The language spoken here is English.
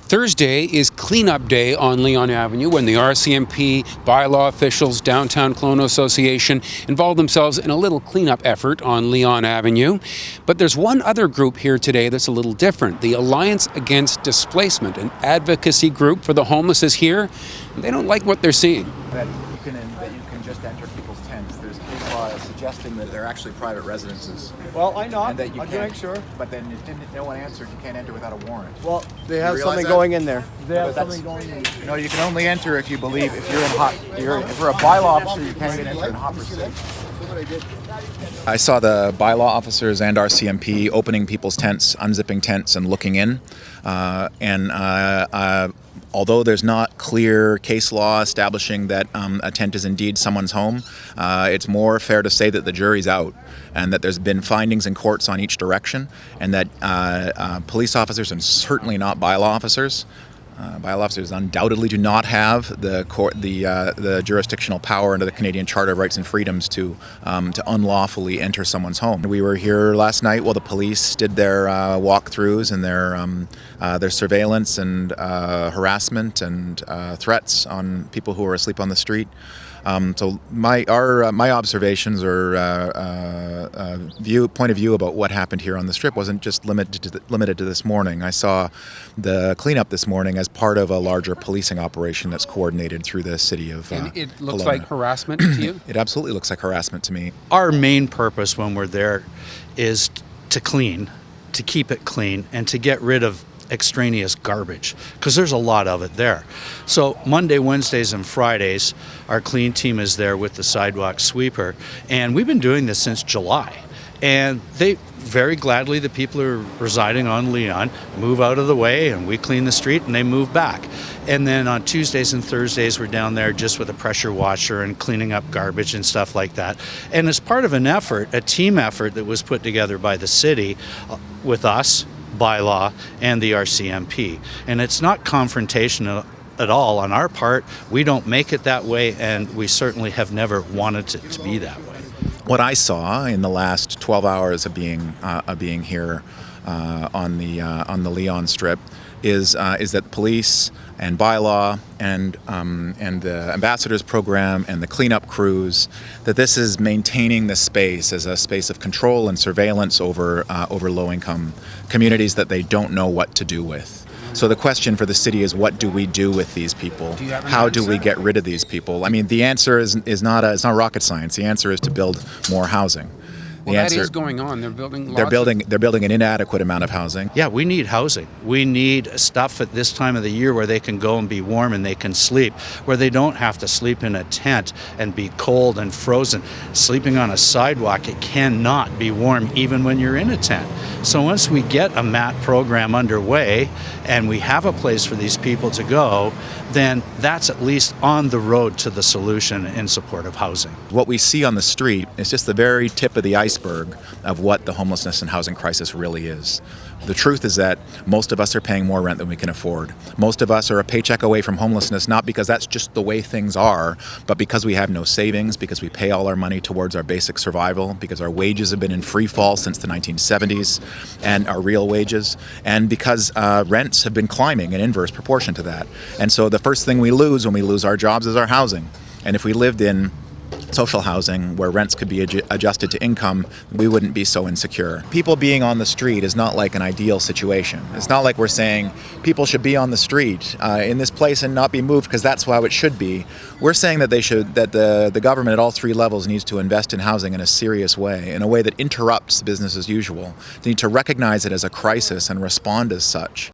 Thursday is cleanup day on Leon Avenue when the RCMP, bylaw officials, Downtown Kelowna Association involved themselves in a little cleanup effort on Leon Avenue. But there's one other group here today that's a little different. The Alliance Against Displacement, an advocacy group for the homeless, is here. They don't like what they're seeing. That you can just enter people's tents. There's case law suggesting that they're actually private residences. Well, I know. And that you I'm can't, doing sure. But then no one answered. You can't enter without a warrant. Well, they have something that? going in there. They Yeah, have something going in. No, you can only enter if you believe. If you're in hot, if you're a bylaw officer, you can't even enter in hot pursuit. I saw the bylaw officers and RCMP opening people's tents, unzipping tents, and looking in. Although there's not clear case law establishing that a tent is indeed someone's home, it's more fair to say that the jury's out and that there's been findings in courts on each direction, and that police officers, and certainly not bylaw officers, bylaw officers undoubtedly do not have the jurisdictional power under the Canadian Charter of Rights and Freedoms to unlawfully enter someone's home. We were here last night while the police did their walkthroughs and their surveillance and harassment and threats on people who were asleep on the street. So my observations or point of view about what happened here on the Strip wasn't just limited to this morning. I saw the cleanup this morning as part of a larger policing operation that's coordinated through the city of And it looks Kelowna. like harassment to you? It absolutely looks like harassment to me. Our main purpose when we're there is to clean, to keep it clean, and to get rid of extraneous garbage, because there's a lot of it there. So Monday, Wednesdays, and Fridays, our clean team is there with the sidewalk sweeper, and we've been doing this since July. And they very gladly, the people who are residing on Leon move out of the way, and we clean the street, and they move back. And then on Tuesdays and Thursdays, we're down there just with a pressure washer and cleaning up garbage and stuff like that. And as part of an effort, a team effort that was put together by the city with us, bylaw, and the RCMP. And it's not confrontational at all on our part. We don't make it that way, and we certainly have never wanted it to be that way. What I saw in the last 12 hours of being here on the Leon Strip is that police and bylaw and the ambassadors program and the cleanup crews, that this is maintaining the space as a space of control and surveillance over low-income communities that they don't know what to do with. So the question for the city is, what do we do with these people? How do we get rid of these people? I mean, the answer is not rocket science. The answer is to build more housing. Well, that is going on. They're building They're building an inadequate amount of housing. Yeah, we need housing. We need stuff at this time of the year where they can go and be warm and they can sleep, where they don't have to sleep in a tent and be cold and frozen. Sleeping on a sidewalk, it cannot be warm even when you're in a tent. So once we get a MAT program underway and we have a place for these people to go, then that's at least on the road to the solution in support of housing. What we see on the street is just the very tip of the iceberg of what the homelessness and housing crisis really is. The truth is that most of us are paying more rent than we can afford. Most of us are a paycheck away from homelessness, not because that's just the way things are, but because we have no savings, because we pay all our money towards our basic survival, because our wages have been in free fall since the 1970s, and our real wages, and because rents have been climbing in inverse proportion to that. And so the first thing we lose when we lose our jobs is our housing. And if we lived in social housing where rents could be adjusted to income, we wouldn't be so insecure. People being on the street is not like an ideal situation. It's not like we're saying people should be on the street in this place and not be moved because that's how it should be. We're saying that the government at all three levels needs to invest in housing in a serious way, in a way that interrupts business as usual. They need to recognize it as a crisis and respond as such.